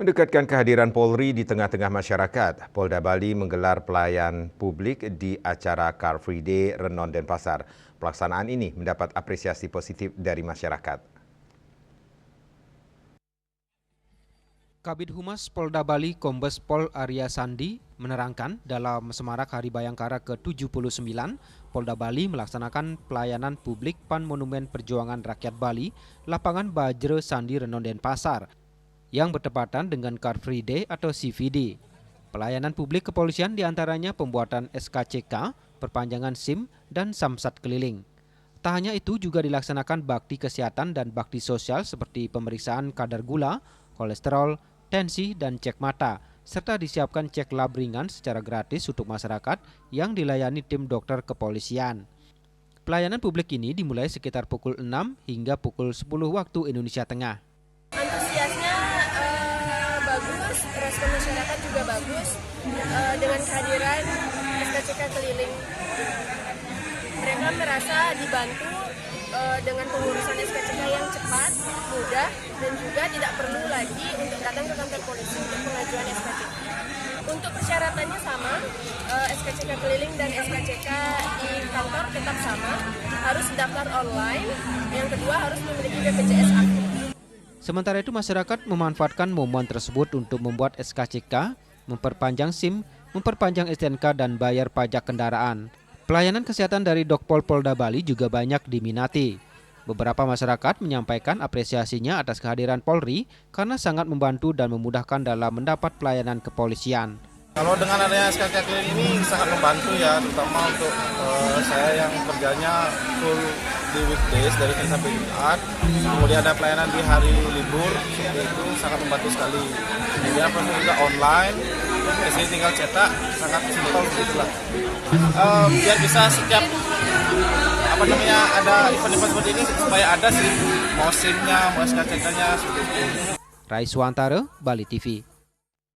Mendekatkan kehadiran Polri di tengah-tengah masyarakat, Polda Bali menggelar pelayan publik di acara Car Free Day Renon Denpasar. Pelaksanaan ini mendapat apresiasi positif dari masyarakat. Kabid Humas Polda Bali Kombes Pol Arya Sandi menerangkan dalam Semarak Hari Bayangkara ke-79, Polda Bali melaksanakan pelayanan publik Pan Monumen Perjuangan Rakyat Bali, Lapangan Bajre Sandi Renon Denpasar, yang bertepatan dengan Car Free Day atau CVD. Pelayanan publik kepolisian diantaranya pembuatan SKCK, perpanjangan SIM, dan samsat keliling. Tak hanya itu, juga dilaksanakan bakti kesehatan dan bakti sosial seperti pemeriksaan kadar gula, kolesterol, tensi, dan cek mata, serta disiapkan cek lab ringan secara gratis untuk masyarakat yang dilayani tim dokter kepolisian. Pelayanan publik ini dimulai sekitar pukul 6 hingga pukul 10 waktu Indonesia Tengah. Antusiasnya bagus, respon masyarakat juga bagus dengan kehadiran SKCK keliling. Mereka merasa dibantu dengan pengurusan SKCK yang cepat, mudah, dan juga tidak perlu lagi untuk datang ke kantor polisi untuk pengajuan SKCK. Untuk persyaratannya sama, SKCK keliling dan SKCK di kantor tetap sama, harus daftar online, yang kedua harus memiliki BPJS aktif. Sementara itu masyarakat memanfaatkan momen tersebut untuk membuat SKCK, memperpanjang SIM, memperpanjang STNK dan bayar pajak kendaraan. Pelayanan kesehatan dari Dokpol Polda Bali juga banyak diminati. Beberapa masyarakat menyampaikan apresiasinya atas kehadiran Polri karena sangat membantu dan memudahkan dalam mendapat pelayanan kepolisian. Kalau dengan adanya SKCK keliling ini sangat membantu ya, terutama untuk saya yang kerjanya full di weekdays dari Senin sampai Jumat, kemudian ada pelayanan di hari libur, itu sangat membantu sekali. Kemudian proses juga online, di sini tinggal cetak, sangat simpel begitulah. Biar bisa setiap ada event-event seperti ini supaya ada sih, mau SIM-nya, mau SKCK-nya seperti itu. Rai Suwantara, Bali TV.